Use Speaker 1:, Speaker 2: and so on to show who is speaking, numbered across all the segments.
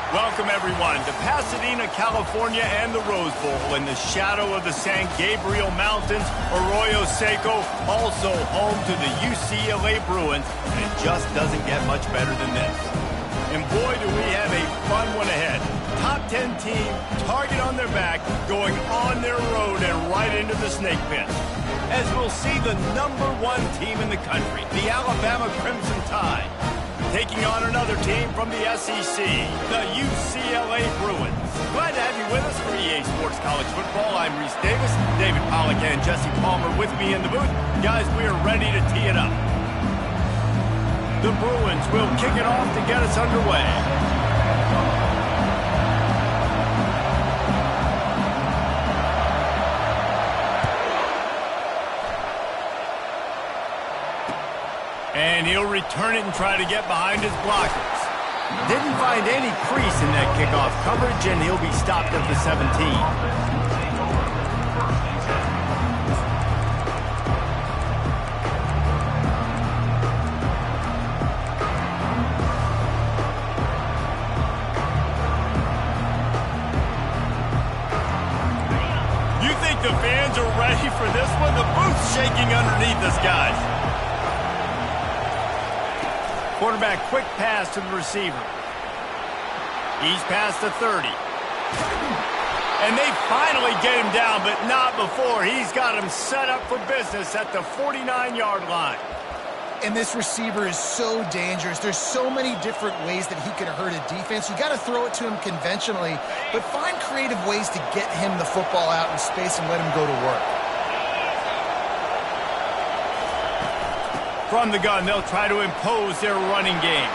Speaker 1: Welcome, everyone, to Pasadena, California and the Rose Bowl in the shadow of the San Gabriel Mountains, Arroyo Seco, also home to the UCLA Bruins, and it just doesn't get much better than this. And boy, do we have a fun one ahead. Top 10 team, target on their back, going on their road and right into the snake pit. As we'll see the #1 team in the country, the Alabama Crimson Tide, taking on another team from the SEC, the UCLA Bruins. Glad to have you with us for EA Sports College Football. I'm Reese Davis, David Pollack and Jesse Palmer with me in the booth. Guys, we are ready to tee it up. The Bruins will kick it off to get us underway. And he'll return it and try to get behind his blockers. Didn't find any crease in that kickoff coverage, and he'll be stopped at the 17. You think the fans are ready for this one? The booth's shaking underneath us, guys. Quarterback, quick pass to the receiver. He's past the 30. And they finally get him down, but not before. He's got him set up for business at the 49-yard line.
Speaker 2: And this receiver is so dangerous. There's so many different ways that he could hurt a defense. You got to throw it to him conventionally, but find creative ways to get him the football out in space and let him go to work.
Speaker 1: From the gun, they'll try to impose their running game.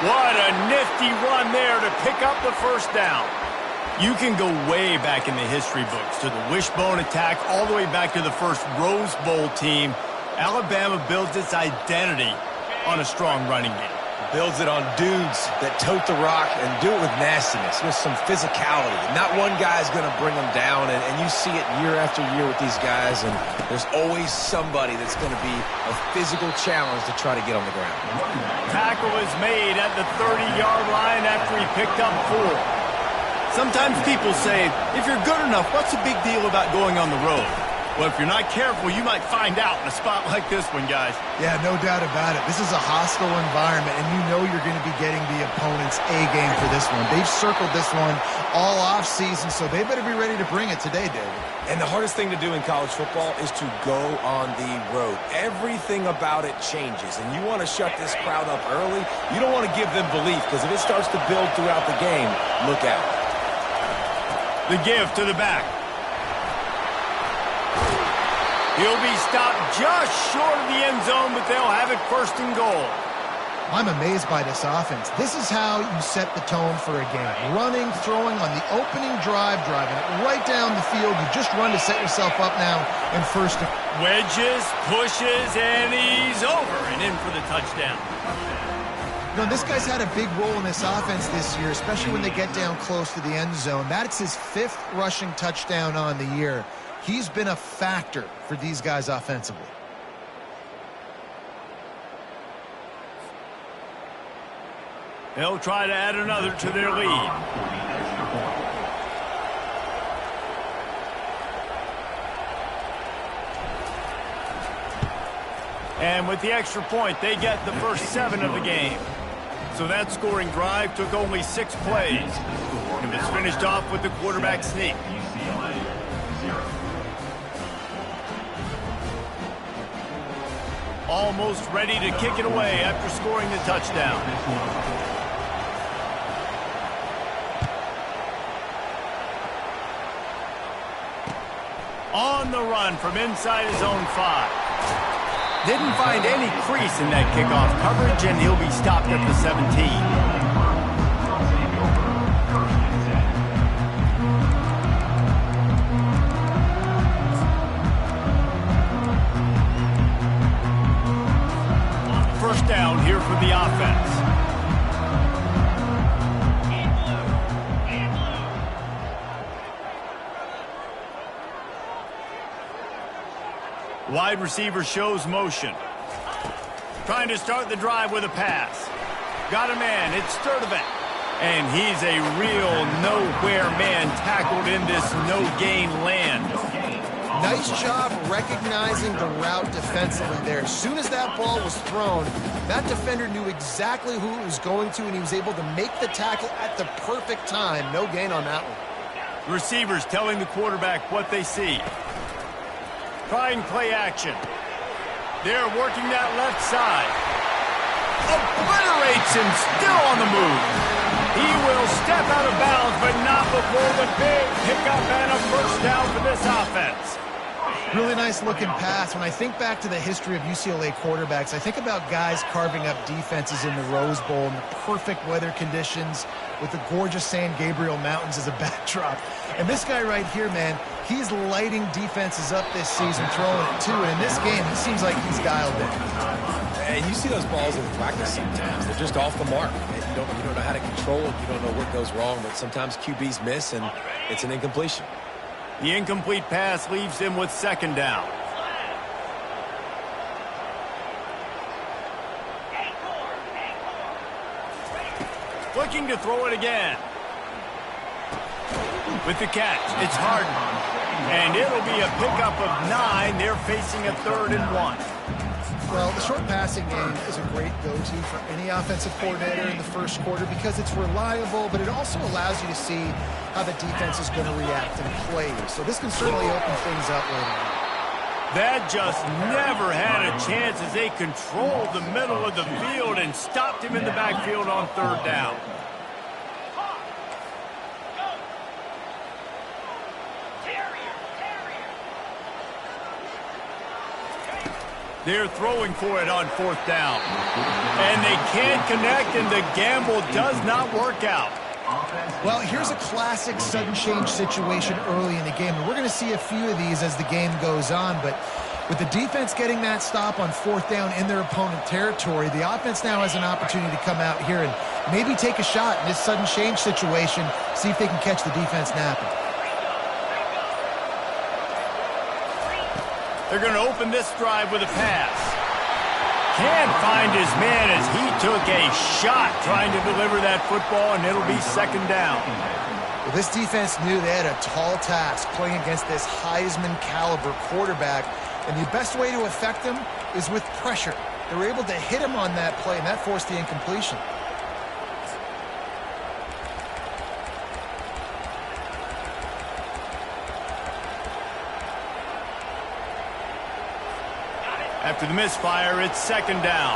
Speaker 1: What a nifty run there to pick up the first down. You can go way back in the history books to the wishbone attack, all the way back to the first Rose Bowl team. Alabama builds its identity on a strong running game.
Speaker 3: Builds it on dudes that tote the rock and do it with nastiness, with some physicality. Not one guy's going to bring them down, and you see it year after year with these guys, and there's always somebody that's going to be a physical challenge to try to get on the ground.
Speaker 1: Tackle is made at the 30-yard line after he picked up 4. Sometimes people say, if you're good enough, what's the big deal about going on the road? Well, if you're not careful, you might find out in a spot like this one, guys.
Speaker 2: Yeah, no doubt about it. This is a hostile environment, and you know you're going to be getting the opponent's A-game for this one. They've circled this one all off-season, so they better be ready to bring it today, David.
Speaker 3: And the hardest thing to do in college football is to go on the road. Everything about it changes, and you want to shut this crowd up early. You don't want to give them belief, because if it starts to build throughout the game, look out.
Speaker 1: The give to the back. He'll be stopped just short of the end zone, but they'll have it first and goal.
Speaker 2: I'm amazed by this offense. This is how you set the tone for a game. Running, throwing on the opening drive, driving it right down the field. You just run to set yourself up now and first.
Speaker 1: Wedges, pushes, and he's over and in for the touchdown.
Speaker 2: You know, this guy's had a big role in this offense this year, especially when they get down close to the end zone. That's his 5th rushing touchdown on the year. He's been a factor for these guys offensively.
Speaker 1: They'll try to add another to their lead. And with the extra point, they get the first 7 of the game. So that scoring drive took only 6 plays. And was finished off with the quarterback sneak. Almost ready to kick it away after scoring the touchdown. On the run from inside his own 5. Didn't find any crease in that kickoff coverage, and he'll be stopped at the 17. First down here for the offense. Wide receiver shows motion. Trying to start the drive with a pass. Got a man. It's Sturdivant. And he's a real nowhere man tackled in this no-gain land.
Speaker 2: Nice job recognizing the route defensively there. As soon as that ball was thrown, that defender knew exactly who it was going to, and he was able to make the tackle at the perfect time. No gain on that one.
Speaker 1: The receivers telling the quarterback what they see. Trying play action. They're working that left side. Obliterates him, still on the move. He will step out of bounds, but not before the big pickup and a first down for this offense.
Speaker 2: Really nice looking pass. When I think back to the history of UCLA quarterbacks, I think about guys carving up defenses in the Rose Bowl in the perfect weather conditions with the gorgeous San Gabriel Mountains as a backdrop. And this guy right here, man, he's lighting defenses up this season, throwing it too. And in this game, he seems like he's dialed in.
Speaker 3: And you see those balls in practice sometimes. They're just off the mark. And you don't know how to control it. You don't know what goes wrong. But sometimes QBs miss, and it's an incompletion.
Speaker 1: The incomplete pass leaves him with second down. Looking to throw it again. With the catch, it's Harden. And it'll be a pickup of 9. They're facing a 3rd and 1.
Speaker 2: Well, the short passing game is a great go-to for any offensive coordinator in the first quarter because it's reliable, but it also allows you to see how the defense is going to react and play. So this can certainly open things up later on.
Speaker 1: That just never had a chance as they controlled the middle of the field and stopped him in the backfield on 3rd down. They're throwing for it on 4th down. And they can't connect, and the gamble does not work out.
Speaker 2: Well, here's a classic sudden change situation early in the game. And we're going to see a few of these as the game goes on. But with the defense getting that stop on 4th down in their opponent territory, the offense now has an opportunity to come out here and maybe take a shot in this sudden change situation, see if they can catch the defense napping.
Speaker 1: They're going to open this drive with a pass. Can't find his man as he took a shot trying to deliver that football, and it'll be second down.
Speaker 2: Well, this defense knew they had a tall task playing against this Heisman caliber quarterback, and the best way to affect him is with pressure. They were able to hit him on that play, and that forced the incompletion.
Speaker 1: After the misfire, it's second down.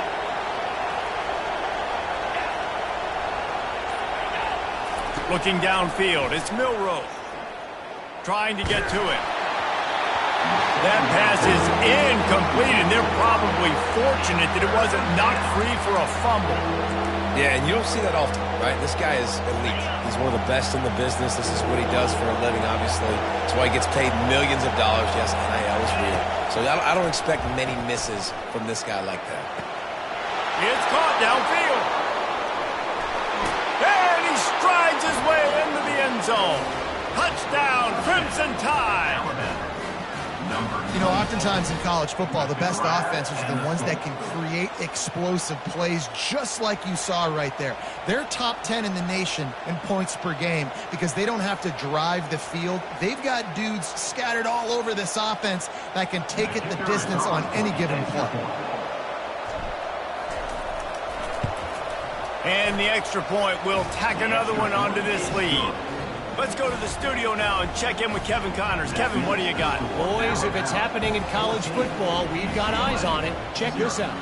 Speaker 1: Looking downfield, it's Milroe. Trying to get to it. That pass is incomplete, and they're probably fortunate that it wasn't knocked free for a fumble.
Speaker 3: Yeah, and you don't see that often, right? This guy is elite. He's one of the best in the business. This is what he does for a living, obviously. That's why he gets paid millions of dollars. Yes, NIL is real. So I don't expect many misses from this guy like that.
Speaker 1: It's caught downfield. And he strides his way into the end zone. Touchdown, Crimson Tide.
Speaker 2: You know, oftentimes in college football, the best offenses are the ones that can create explosive plays just like you saw right there. They're top 10 in the nation in points per game because they don't have to drive the field. They've got dudes scattered all over this offense that can take it the distance on any given play.
Speaker 1: And the extra point will tack another one onto this lead. Let's go to the studio now and check in with Kevin Connors. Kevin, what do you got?
Speaker 4: Boys, if it's happening in college football, we've got eyes on it. Check this out.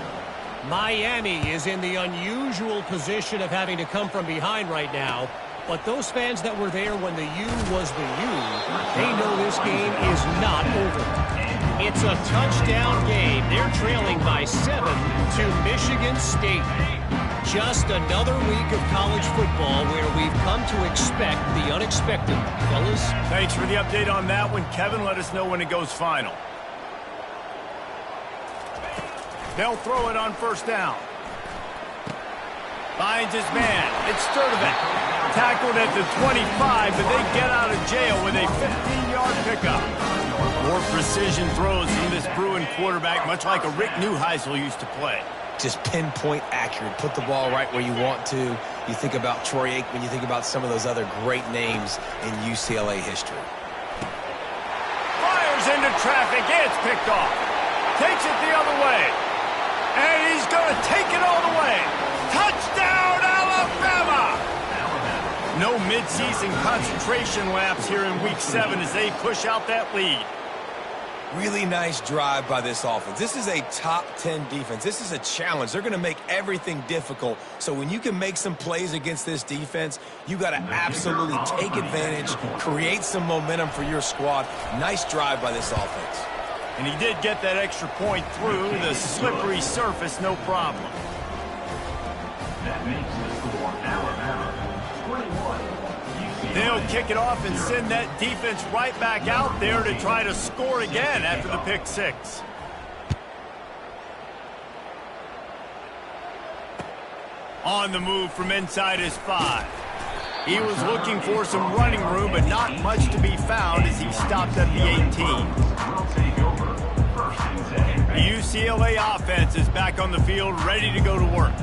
Speaker 4: Miami is in the unusual position of having to come from behind right now. But those fans that were there when the U was the U, they know this game is not over. It's a touchdown game. They're trailing by 7 to Michigan State. Just another week of college football where we've come to expect the unexpected. Fellas?
Speaker 1: Thanks for the update on that one, Kevin. Let us know when it goes final. They'll throw it on first down. Finds his man. It's Sturdivant. Tackled at the 25, but they get out of jail with a 15-yard pickup. More precision throws from this Bruin quarterback, much like a Rick Neuheisel used to play.
Speaker 3: just pinpoint accurate. Put the ball right where you want to. You think about Troy Aikman, you think about some of those other great names in UCLA history.
Speaker 1: Fires into traffic. It's picked off. Takes it the other way. And he's going to take it all the way. Touchdown, Alabama! No midseason concentration laps here in Week 7 as they push out that lead.
Speaker 3: Really nice drive by this offense. This is a top 10 defense. This is a challenge. They're going to make everything difficult. So when you can make some plays against this defense, you got to absolutely take advantage, create some momentum for your squad. Nice drive by this offense.
Speaker 1: And he did get that extra point through the slippery surface, no problem.
Speaker 5: That makes the score Alabama 21.
Speaker 1: They'll kick it off and send that defense right back out there to try to score again after the pick six. On the move from inside his 5. He was looking for some running room, but not much to be found as he stopped at the 18. The UCLA offense is back on the field, ready to go to work.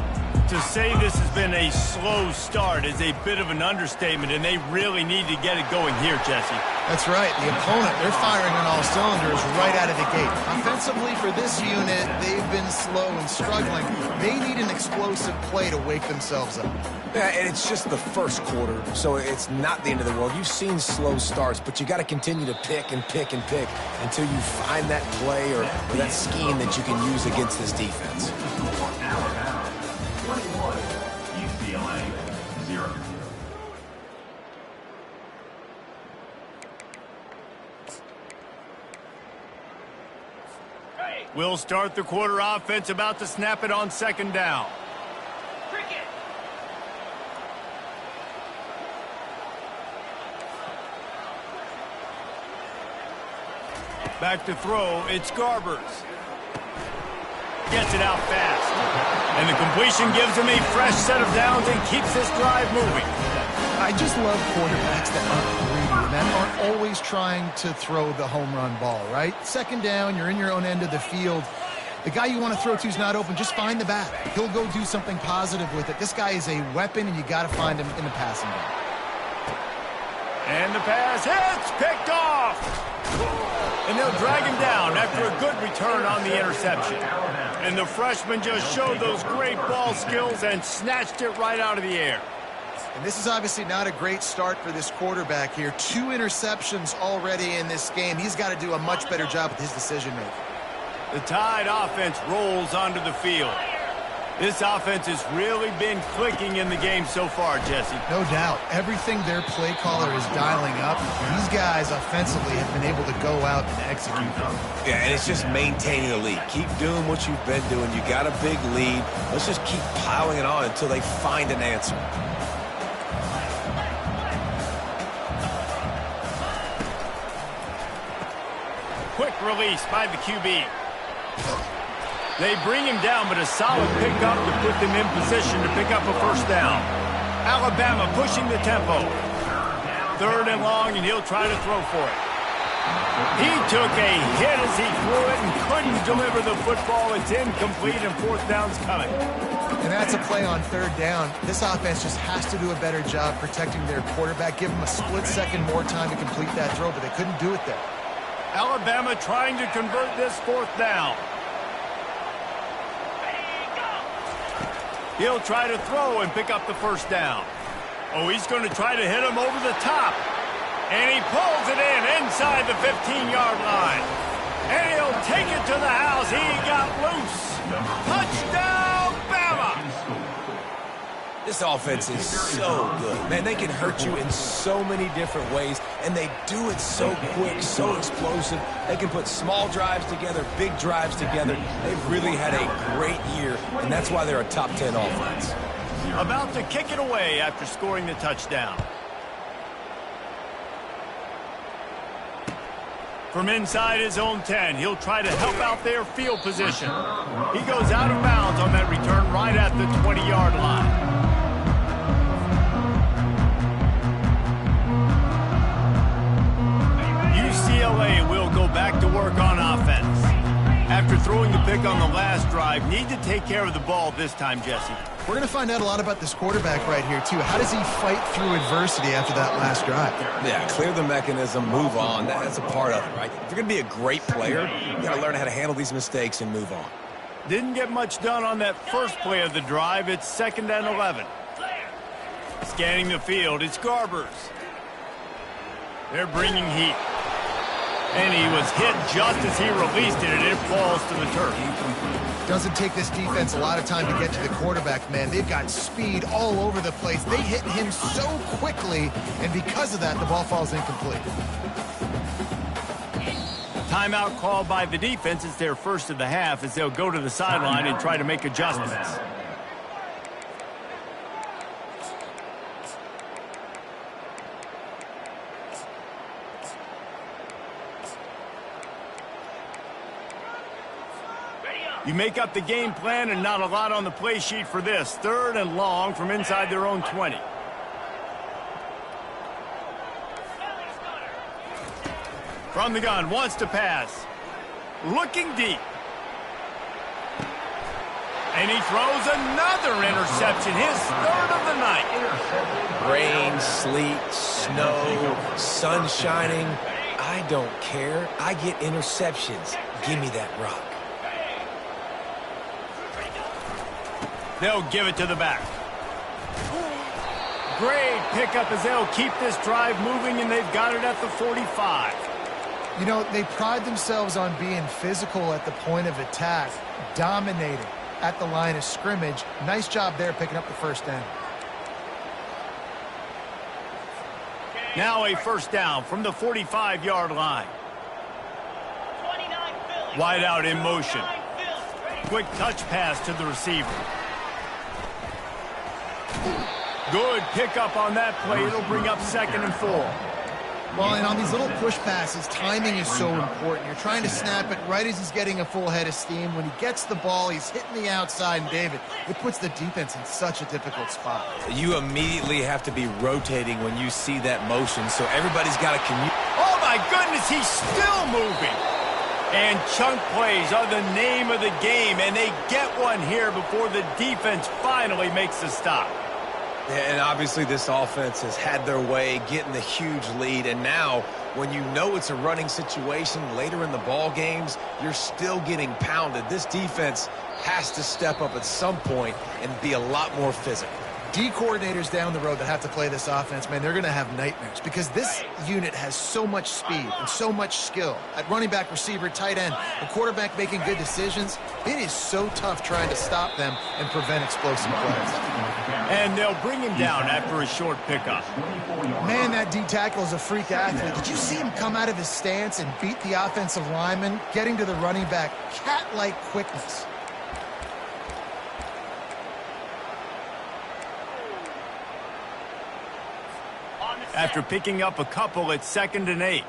Speaker 1: To say this has been a slow start is a bit of an understatement, and they really need to get it going here, Jesse.
Speaker 2: That's right. The opponent, they're firing on all cylinders right out of the gate. Offensively, for this unit, they've been slow and struggling. They need an explosive play to wake themselves up.
Speaker 3: Yeah, and it's just the first quarter, so it's not the end of the world. You've seen slow starts, but you got to continue to pick and pick and pick until you find that play or that scheme that you can use against this defense.
Speaker 5: Alabama 21, UCLA 0.
Speaker 1: We'll start the quarter offense, about to snap it on second down. Back to throw, it's Garbers. Gets it out fast. And the completion gives him a fresh set of downs and keeps this drive moving.
Speaker 2: I just love quarterbacks that aren't greedy and that aren't always trying to throw the home run ball, right? Second down, you're in your own end of the field. The guy you want to throw to is not open. Just find the bat. He'll go do something positive with it. This guy is a weapon, and you got to find him in the passing game.
Speaker 1: And the pass hits, picked off. And they'll drag him down after a good return on the interception. And the freshman just showed those great ball skills and snatched it right out of the air.
Speaker 2: And this is obviously not a great start for this quarterback here. 2 interceptions already in this game. He's got to do a much better job with his decision-making.
Speaker 1: The Tide offense rolls onto the field. This offense has really been clicking in the game so far, Jesse.
Speaker 2: No doubt. Everything their play caller is dialing up, these guys offensively have been able to go out and execute.
Speaker 3: Yeah, and it's just maintaining the lead. Keep doing what you've been doing. You got a big lead. Let's just keep piling it on until they find an answer.
Speaker 1: Quick release by the QB. They bring him down, but a solid pickup to put them in position to pick up a first down. Alabama pushing the tempo. 3rd and long, and he'll try to throw for it. He took a hit as he threw it and couldn't deliver the football. It's incomplete, and 4th down's coming.
Speaker 2: And that's a play on 3rd down. This offense just has to do a better job protecting their quarterback. Give him a split second more time to complete that throw, but they couldn't do it there.
Speaker 1: Alabama trying to convert this 4th down. He'll try to throw and pick up the first down. Oh, he's going to try to hit him over the top. And he pulls it in inside the 15-yard line. And he'll take it to the house. He got loose. Touchdown, Bama!
Speaker 3: This offense is so good. Man, they can hurt you in so many different ways, and they do it so quick, so explosive. They can put small drives together, big drives together. They've really had a great year, and that's why they're a top 10 offense.
Speaker 1: About to kick it away after scoring the touchdown. From inside his own 10, he'll try to help out their field position. He goes out of bounds on that return right at the 20-yard line. UCLA will go back to work on offense. After throwing the pick on the last drive. Need to take care of the ball this time, Jesse.
Speaker 2: We're going to find out a lot about this quarterback right here, too. How does he fight through adversity after that last drive?
Speaker 3: Yeah, clear the mechanism, move on. That's a part of it, right? If you're going to be a great player, you got to learn how to handle these mistakes and move on.
Speaker 1: Didn't get much done on that first play of the drive. It's 2nd and 11. Scanning the field, it's Garbers. They're bringing heat. And he was hit just as he released it, and it falls to the turf.
Speaker 2: Doesn't take this defense a lot of time to get to the quarterback, man. They've got speed all over the place. They hit him so quickly, and because of that, the ball falls incomplete.
Speaker 1: Timeout called by the defense. It's their first of the half as they'll go to the sideline and try to make adjustments. You make up the game plan and not a lot on the play sheet for this. 3rd and long from inside their own 20. From the gun, wants to pass. Looking deep. And he throws another interception, his 3rd of the night.
Speaker 3: Rain, sleet, snow, sun shining. I don't care. I get interceptions. Give me that rock.
Speaker 1: They'll give it to the back. Great pickup as they'll keep this drive moving, and they've got it at the 45.
Speaker 2: You know, they pride themselves on being physical at the point of attack, dominating at the line of scrimmage. Nice job there picking up the first down.
Speaker 1: Now a first down from the 45-yard line. Wide out in motion. Quick touch pass to the receiver. Good pickup on that play. It'll bring up 2nd and 4.
Speaker 2: Well, and on these little push passes, timing is so important. You're trying to snap it right as he's getting a full head of steam. When he gets the ball, he's hitting the outside, and David, it puts the defense in such a difficult spot.
Speaker 3: You immediately have to be rotating when you see that motion, so everybody's got to commute.
Speaker 1: Oh, my goodness, he's still moving. And chunk plays are the name of the game, and they get one here before the defense finally makes the stop.
Speaker 3: And obviously this offense has had their way, getting the huge lead. And now, when you know it's a running situation later in the ball games, you're still getting pounded. This defense has to step up at some point and be a lot more physical.
Speaker 2: D coordinators down the road that have to play this offense, man, they're going to have nightmares because this unit has so much speed and so much skill. At running back, receiver, tight end, the quarterback making good decisions, it is so tough trying to stop them and prevent explosive plays.
Speaker 1: And they'll bring him down after a short pickup.
Speaker 2: Man, that D tackle is a freak athlete. Did you see him come out of his stance and beat the offensive lineman, getting to the running back? Cat-like quickness.
Speaker 1: After picking up a couple, it's 2nd and 8.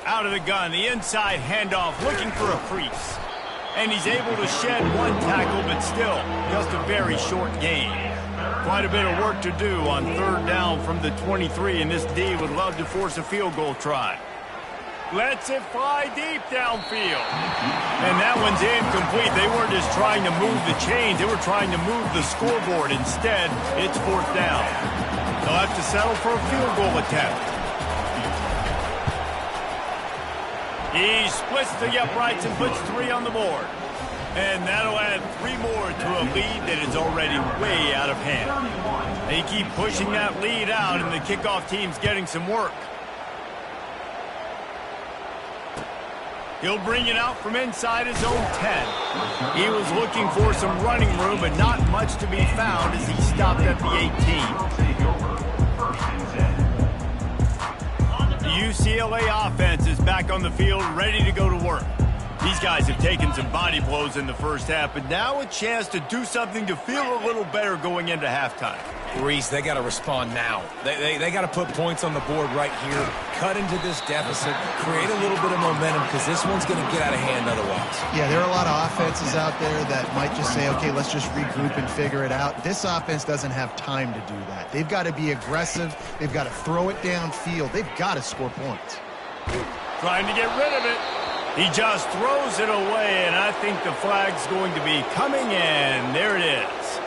Speaker 1: Out of the gun, the inside handoff, looking for a crease. And he's able to shed one tackle, but still, just a very short gain. Quite a bit of work to do on 3rd down from the 23, and this D would love to force a field goal try. Lets it fly deep downfield. And that one's incomplete. They weren't just trying to move the chains. They were trying to move the scoreboard. Instead, it's 4th down. They'll have to settle for a field goal attempt. He splits the uprights and puts 3 on the board. And that'll add 3 more to a lead that is already way out of hand. They keep pushing that lead out, and the kickoff team's getting some work. He'll bring it out from inside his own 10. He was looking for some running room, but not much to be found as he stopped at the 18. The UCLA offense is back on the field, ready to go to work. These guys have taken some body blows in the first half, but now a chance to do something to feel a little better going into halftime.
Speaker 3: Reese, they got to respond now. They got to put points on the board right here, cut into this deficit, create a little bit of momentum because this one's going to get out of hand otherwise.
Speaker 2: Yeah, there are a lot of offenses out there that might just say, okay, let's just regroup and figure it out. This offense doesn't have time to do that. They've got to be aggressive. They've got to throw it downfield. They've got to score points.
Speaker 1: Trying to get rid of it. He just throws it away, and I think the flag's going to be coming in. There it is.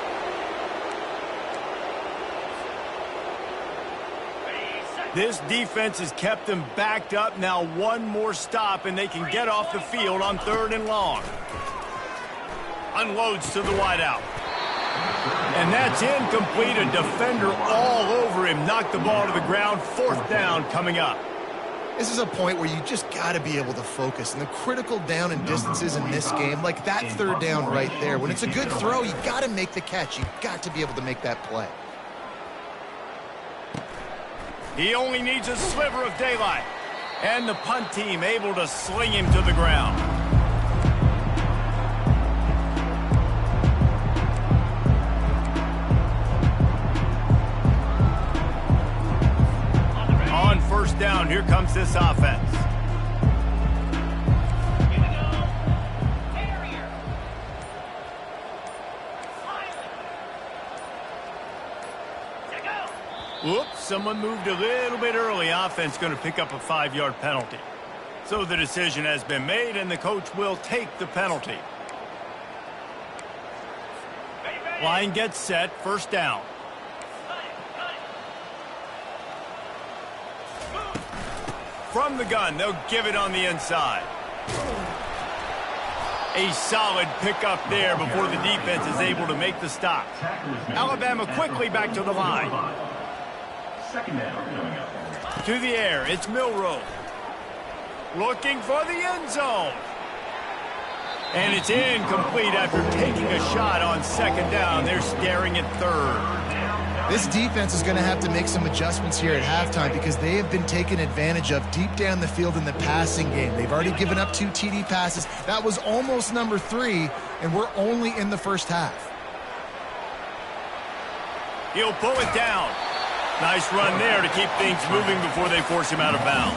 Speaker 1: This defense has kept them backed up. Now one more stop, and they can get off the field on 3rd and long. Unloads to the wideout. And that's incomplete. A defender all over him. Knocked the ball to the ground. 4th down coming up.
Speaker 2: This is a point where you just got to be able to focus. And the critical down and distances in this game, like that 3rd down right there, when it's a good throw, you got to make the catch. You got to be able to make that play.
Speaker 1: He only needs a sliver of daylight. And the punt team able to sling him to the ground. On 1st down, here comes this offense. Whoops, someone moved a little bit early. Offense going to pick up a 5-yard penalty. So the decision has been made, and the coach will take the penalty. Line gets set, 1st down. From the gun, they'll give it on the inside. A solid pickup there before the defense is able to make the stop. Alabama quickly back to the line.
Speaker 5: 2nd down.
Speaker 1: To the air, it's Milroe. Looking for the end zone. And it's incomplete after taking a shot on 2nd down. They're staring at 3rd.
Speaker 2: This defense is going to have to make some adjustments here at halftime because they have been taken advantage of deep down the field in the passing game. They've already given up 2 TD passes. That was almost number 3, and we're only in the 1st half.
Speaker 1: He'll pull it down. Nice run there to keep things moving before they force him out of bounds.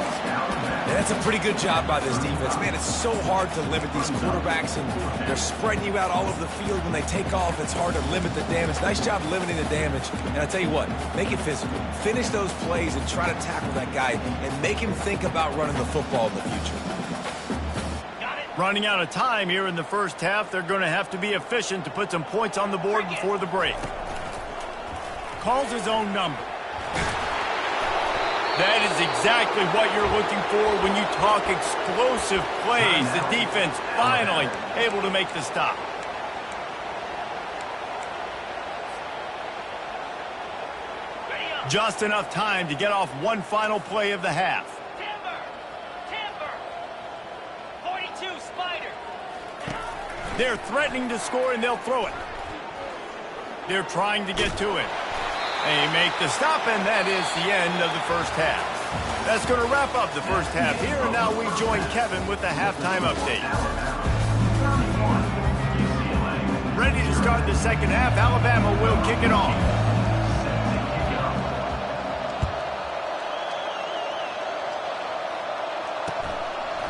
Speaker 3: And that's a pretty good job by this defense. Man, it's so hard to limit these quarterbacks, and they're spreading you out all over the field. When they take off, it's hard to limit the damage. Nice job limiting the damage. And I tell you what, make it physical. Finish those plays and try to tackle that guy and make him think about running the football in the future.
Speaker 1: Running out of time here in the 1st half. They're going to have to be efficient to put some points on the board before the break. Calls his own number. That is exactly what you're looking for when you talk explosive plays. The defense finally able to make the stop. Just enough time to get off one final play of the half.
Speaker 6: Timber. 42, Spider.
Speaker 1: They're threatening to score, and they'll throw it. They're trying to get to it. They make the stop, and that is the end of the 1st half. That's going to wrap up the 1st half here, and now we join Kevin with the halftime update. Ready to start the 2nd half. Alabama will kick it off.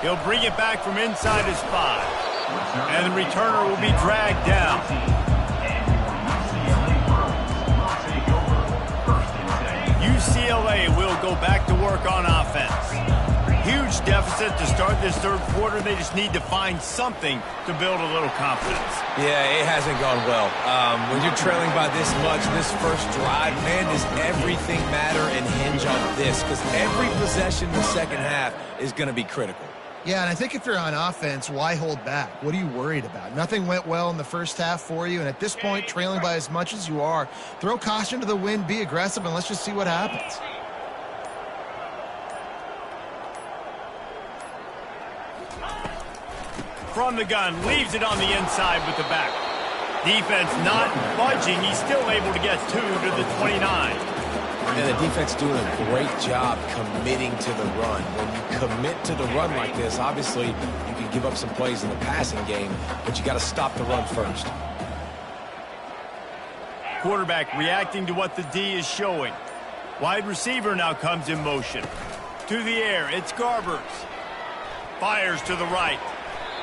Speaker 1: He'll bring it back from inside his 5. And the returner will be dragged down. UCLA will go back to work on offense. Huge deficit to start this 3rd quarter. They just need to find something to build a little confidence.
Speaker 3: Yeah, it hasn't gone well. When you're trailing by this much, this 1st drive, man, does everything matter and hinge on this? Because every possession in the 2nd half is going to be critical.
Speaker 2: Yeah, and I think if you're on offense, why hold back? What are you worried about? Nothing went well in the 1st half for you, and at this point, trailing by as much as you are, throw caution to the wind, be aggressive, and let's just see what happens.
Speaker 1: From the gun, leaves it on the inside with the back. Defense not budging. He's still able to get 2 to the 29.
Speaker 3: And the defense doing a great job committing to the run. When you commit to the run like this, obviously you can give up some plays in the passing game, but you got to stop the run first.
Speaker 1: Quarterback reacting to what the D is showing. Wide receiver now comes in motion. To the air, it's Garbers. Fires to the right.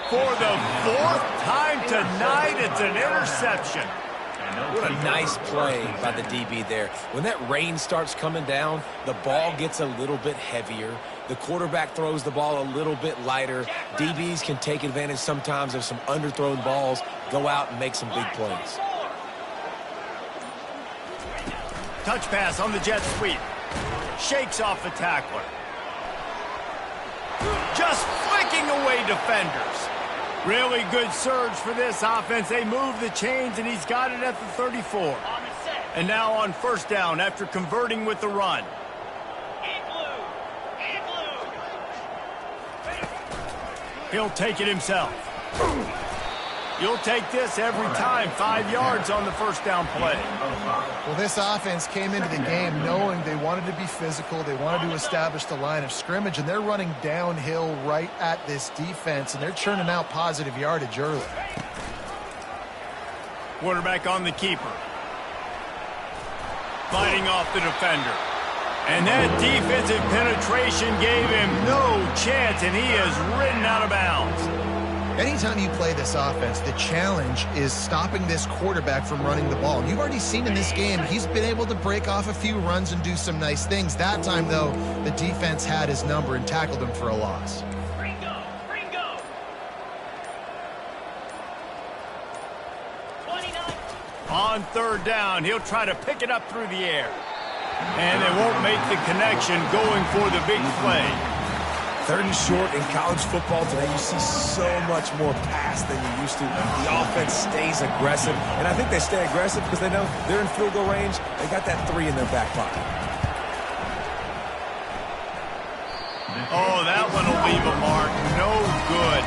Speaker 1: For the fourth time tonight, it's an interception.
Speaker 3: What a nice play by the DB there. When that rain starts coming down, the ball gets a little bit heavier. The quarterback throws the ball a little bit lighter. DBs can take advantage sometimes of some underthrown balls, go out and make some big plays.
Speaker 1: Touch pass on the jet sweep. Shakes off the tackler. Just flicking away defenders. Really good surge for this offense. They move the chains, and he's got it at the 34. And now on first down after converting with the run. He'll take it himself. You'll take this every time. 5 yards on the first down play.
Speaker 2: Well, this offense came into the game knowing they wanted to be physical. They wanted to establish the line of scrimmage, and they're running downhill right at this defense, and they're churning out positive yardage early.
Speaker 1: Quarterback on the keeper. Fighting off the defender. And that defensive penetration gave him no chance, and he is ridden out of bounds.
Speaker 2: Anytime you play this offense, the challenge is stopping this quarterback from running the ball. You've already seen in this game, he's been able to break off a few runs and do some nice things. That time, though, the defense had his number and tackled him for a loss.
Speaker 6: Ringo. 29.
Speaker 1: On third down, he'll try to pick it up through the air. And they won't make the connection going for the big play.
Speaker 3: Third and short in college football today, you see so much more pass than you used to. The offense stays aggressive, and I think they stay aggressive because they know they're in field goal range. They got that 3 in their back pocket.
Speaker 1: Oh, that one will leave a mark. No good.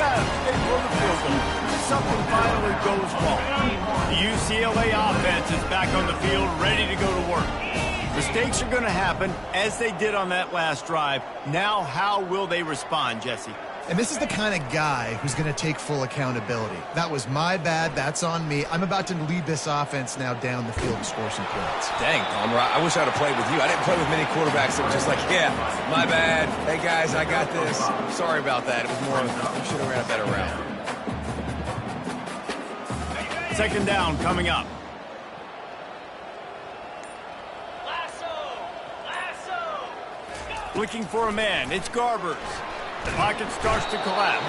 Speaker 1: They blow the field goal. Something finally goes wrong. The UCLA offense is back on the field, ready to go to work. Mistakes are going to happen, as they did on that last drive. Now, how will they respond, Jesse?
Speaker 2: And this is the kind of guy who's going to take full accountability. That was my bad. That's on me. I'm about to lead this offense now down the field and score some points.
Speaker 3: Dang, Palmer, I wish I'd have played with you. I didn't play with many quarterbacks that were just like, yeah, my bad. Hey, guys, I got this. Sorry about that. It was more of, you should have ran a better route.
Speaker 1: Second down coming up. Looking for a man. It's Garbers. The pocket starts to collapse.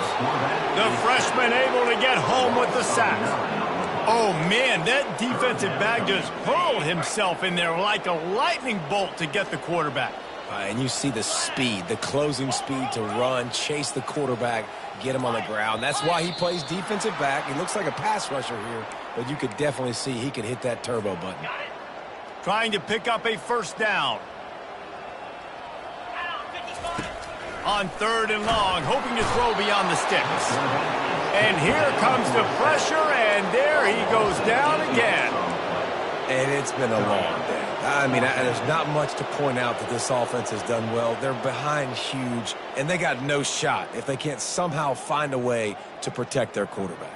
Speaker 1: The freshman able to get home with the sack. Oh, man, that defensive back just hurled himself in there like a lightning bolt to get the quarterback.
Speaker 3: And you see the speed, the closing speed to run, chase the quarterback, get him on the ground. That's why he plays defensive back. He looks like a pass rusher here, but you could definitely see he could hit that turbo button.
Speaker 1: Trying to pick up a first down. On third and long, hoping to throw beyond the sticks. And here comes the pressure, and there he goes down again.
Speaker 3: And it's been a long day. I mean, there's not much to point out that this offense has done well. They're behind huge, and they got no shot if they can't somehow find a way to protect their quarterback.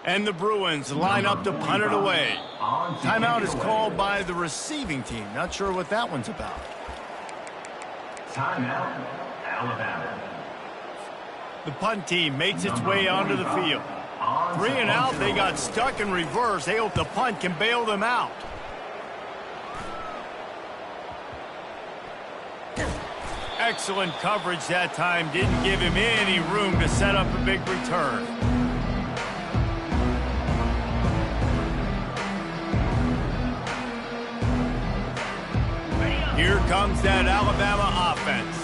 Speaker 1: And the Bruins line up to punt it away. Timeout is called by the receiving team. Not sure what that one's about.
Speaker 5: Timeout, Alabama.
Speaker 1: The punt team makes its way onto the field. 3 and out, they got stuck in reverse. They hope the punt can bail them out. Excellent coverage that time. Didn't give him any room to set up a big return. Here comes that Alabama offense.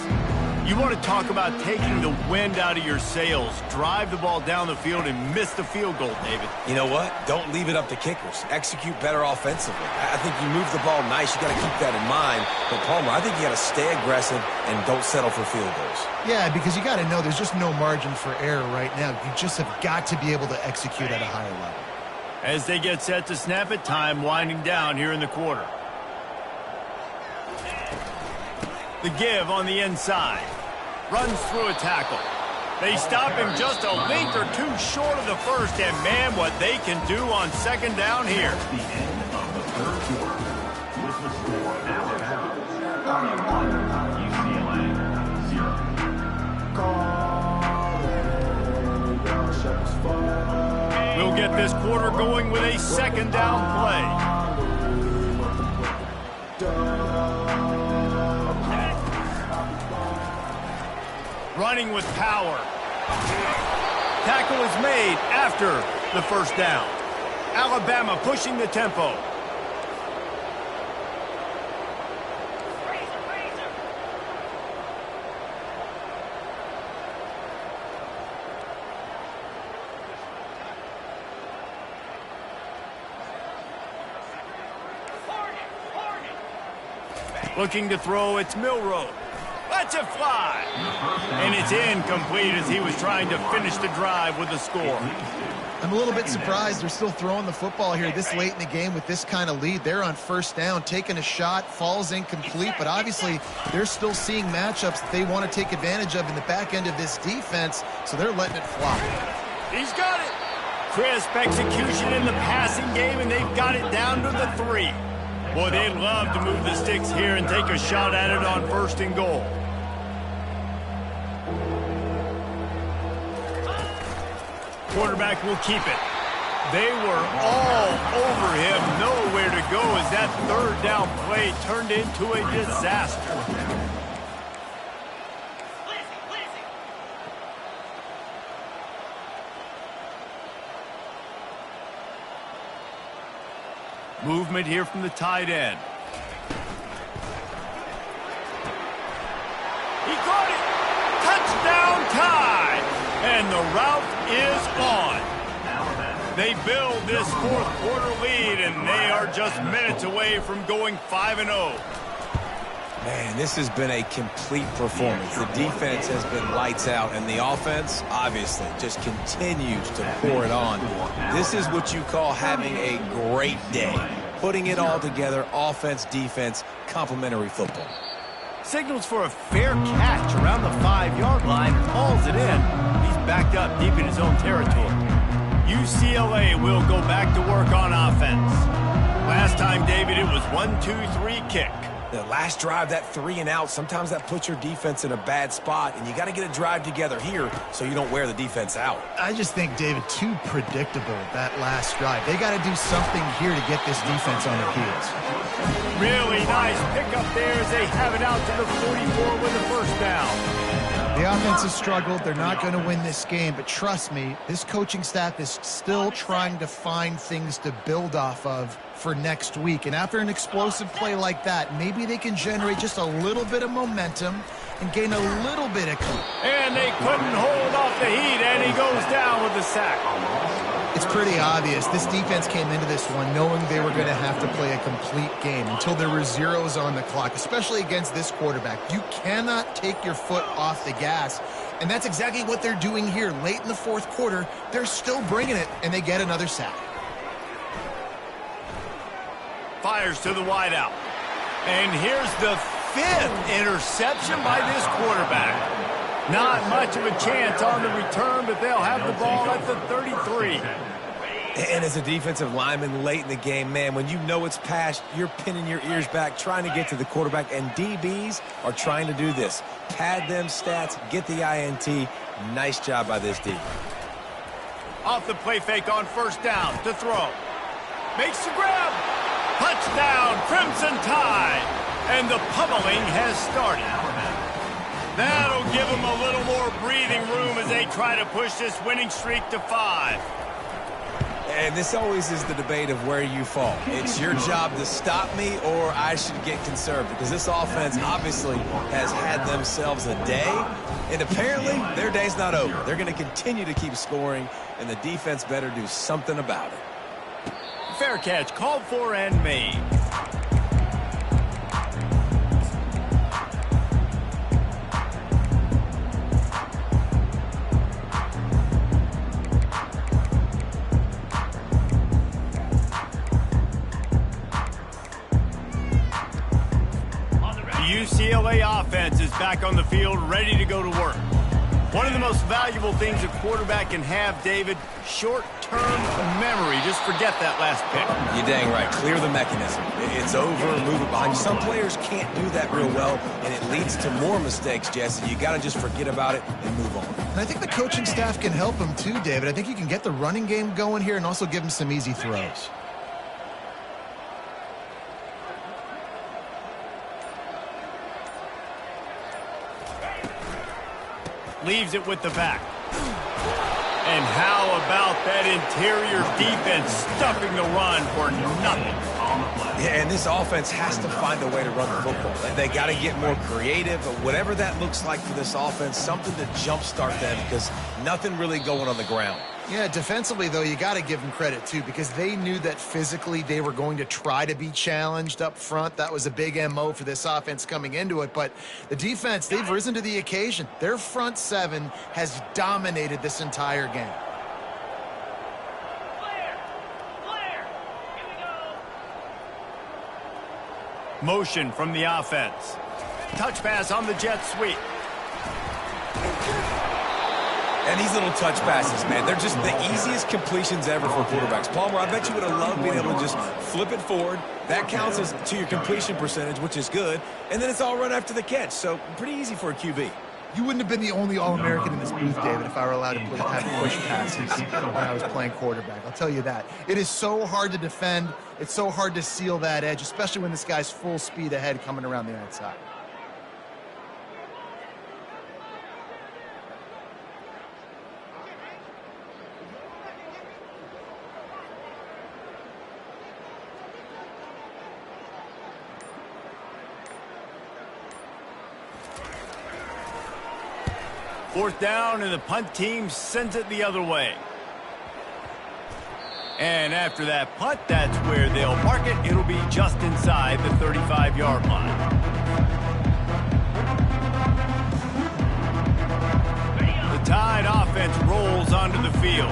Speaker 1: You want to talk about taking the wind out of your sails. Drive the ball down the field and miss the field goal, David.
Speaker 3: You know what? Don't leave it up to kickers. Execute better offensively. I think you move the ball nice. You got to keep that in mind. But, Palmer, I think you got to stay aggressive and don't settle for field goals.
Speaker 2: Yeah, because you got to know there's just no margin for error right now. You just have got to be able to execute at a higher level.
Speaker 1: As they get set to snap it, time winding down here in the quarter. The give on the inside. Runs through a tackle. They stop him just a length or two short of the first, and man, what they can do on second down here.
Speaker 5: The end of the third quarter. With the score out of bounds. UCLA 0.
Speaker 1: We'll get this quarter going with a second down play. Running with power. Tackle is made after the first down. Alabama pushing the tempo. Looking to throw, it's Milroe. Lets it fly. And it's incomplete as he was trying to finish the drive with a score.
Speaker 2: I'm a little bit surprised they're still throwing the football here this late in the game with this kind of lead. They're on first down, taking a shot, falls incomplete, but obviously they're still seeing matchups that they want to take advantage of in the back end of this defense, so they're letting it fly.
Speaker 1: He's got it. Crisp execution in the passing game, and they've got it down to the 3. Boy, they'd love to move the sticks here and take a shot at it on first and goal. Quarterback will keep it. They were all over him, nowhere to go as that third down play turned into a disaster. Movement here from the tight end. He caught it. Touchdown tie. And the route is on. They build this fourth quarter lead, and they are just minutes away from going 5-0.
Speaker 3: Man, this has been a complete performance. The defense has been lights out, and the offense, obviously, just continues to pour it on. This is what you call having a great day. Putting it all together, offense, defense, complementary football.
Speaker 1: Signals for a fair catch around the 5-yard line and hauls it in. He's backed up deep in his own territory. UCLA will go back to work on offense. Last time, David, it was 1-2-3 kick.
Speaker 3: The last drive, that 3 and out, sometimes that puts your defense in a bad spot, and you got to get a drive together here so you don't wear the defense out.
Speaker 2: I just think, David, too predictable, that last drive. They got to do something here to get this defense on their heels.
Speaker 1: Really nice pickup there as they have it out to the 44 with the first down.
Speaker 2: The offense has struggled. They're not going to win this game, but trust me, this coaching staff is still trying to find things to build off of for next week. And after an explosive play like that, maybe they can generate just a little bit of momentum and gain a little bit of...
Speaker 1: And they couldn't hold off the heat, and he goes down with the sack.
Speaker 2: It's pretty obvious. This defense came into this one knowing they were going to have to play a complete game until there were zeros on the clock, especially against this quarterback. You cannot take your foot off the gas, and that's exactly what they're doing here. Late in the fourth quarter, they're still bringing it, and they get another sack.
Speaker 1: Fires to the wideout. And here's the 5th interception by this quarterback. Not much of a chance on the return, but they'll have the ball at the 33.
Speaker 3: And as a defensive lineman late in the game, man, when you know it's past, you're pinning your ears back, trying to get to the quarterback, and DBs are trying to do this. Pad them stats, get the INT. Nice job by this D.
Speaker 1: Off the play fake on first down to throw. Makes the grab. Touchdown, Crimson Tide. And the pummeling has started. That'll give them a little more breathing room as they try to push this winning streak to 5.
Speaker 3: And this always is the debate of where you fall. It's your job to stop me, or I should get conserved, because this offense obviously has had themselves a day, and apparently their day's not over. They're going to continue to keep scoring, and the defense better do something about it.
Speaker 1: Fair catch called for and made. UCLA offense is back on the field, ready to go to work. One of the most valuable things a quarterback can have, David, short-term memory. Just forget that last pick.
Speaker 3: You're dang right. Clear the mechanism. It's over, move it behind you. Some players can't do that real well, and it leads to more mistakes, Jesse. You got to just forget about it and move on.
Speaker 2: And I think the coaching staff can help him too, David. I think you can get the running game going here and also give him some easy throws.
Speaker 1: Leaves it with the back. And how about that interior defense stuffing the run for nothing?
Speaker 3: Yeah, and this offense has to find a way to run the football. They got to get more creative, but whatever that looks like for this offense, something to jumpstart them because nothing really going on the ground.
Speaker 2: Yeah, defensively, though, you got to give them credit, too, because they knew that physically they were going to try to be challenged up front. That was a big MO for this offense coming into it. But the defense, they've risen to the occasion. Their front seven has dominated this entire game.
Speaker 6: Here we go.
Speaker 1: Motion from the offense. Touch pass on the jet sweep.
Speaker 3: And these little touch passes, man, they're just the easiest completions ever for quarterbacks. Palmer, I bet you would have loved being able to just flip it forward. That counts as to your completion percentage, which is good. And then it's all run after the catch. So pretty easy for a QB.
Speaker 2: You wouldn't have been the only All-American in this booth, David, if I were allowed to have push passes when I was playing quarterback. I'll tell you that. It is so hard to defend. It's so hard to seal that edge, especially when this guy's full speed ahead coming around the outside.
Speaker 1: Fourth down, and the punt team sends it the other way. And after that punt, that's where they'll mark it. It'll be just inside the 35-yard line. The Tide offense rolls onto the field.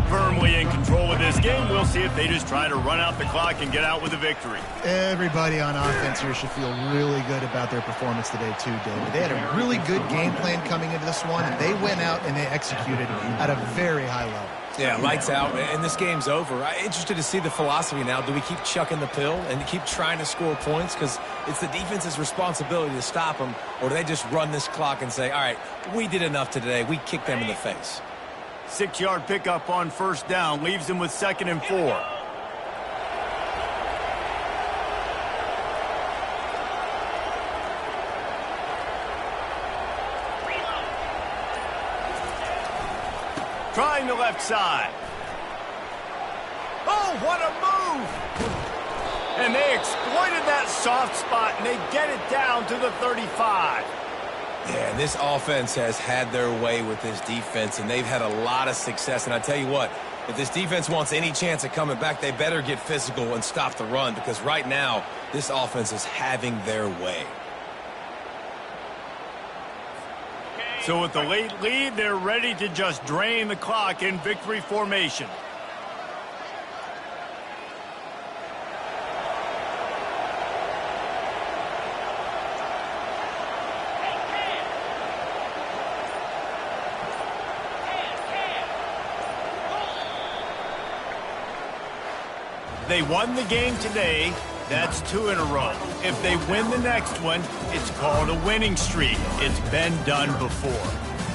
Speaker 1: Firmly in control of this game. We'll see if they just try to run out the clock and get out with a victory.
Speaker 2: Everybody on offense here should feel really good about their performance today too, David. They had a really good game plan coming into this one, and they went out and they executed at a very high level.
Speaker 3: Yeah, lights out, and this game's over. I'm interested to see the philosophy now. Do we keep chucking the pill and keep trying to score points? Because it's the defense's responsibility to stop them, or do they just run this clock and say, all right, we did enough today. We kicked them in the face.
Speaker 1: 6-yard pickup on first down. Leaves them with 2nd and 4. Trying the left side. Oh, what a move! And they exploited that soft spot, and they get it down to the 35.
Speaker 3: Yeah, and this offense has had their way with this defense, and they've had a lot of success. And I tell you what, if this defense wants any chance of coming back, they better get physical and stop the run, because right now, this offense is having their way.
Speaker 1: So with the late lead, they're ready to just drain the clock in victory formation. They won the game today. That's 2 in a row. If they win the next one, it's called a winning streak. It's been done before.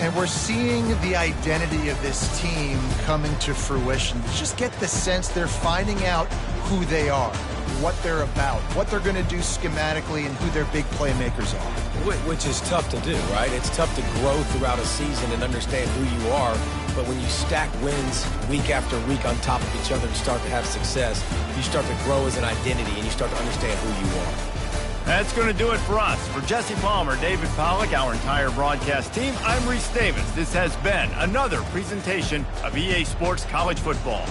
Speaker 2: And we're seeing the identity of this team coming to fruition. You just get the sense they're finding out who they are, what they're about, what they're going to do schematically, and who their big playmakers are.
Speaker 3: Which is tough to do, right? It's tough to grow throughout a season and understand who you are. But when you stack wins week after week on top of each other and start to have success, you start to grow as an identity and you start to understand who you are.
Speaker 1: That's going to do it for us. For Jesse Palmer, David Pollack, our entire broadcast team, I'm Reese Davis. This has been another presentation of EA Sports College Football.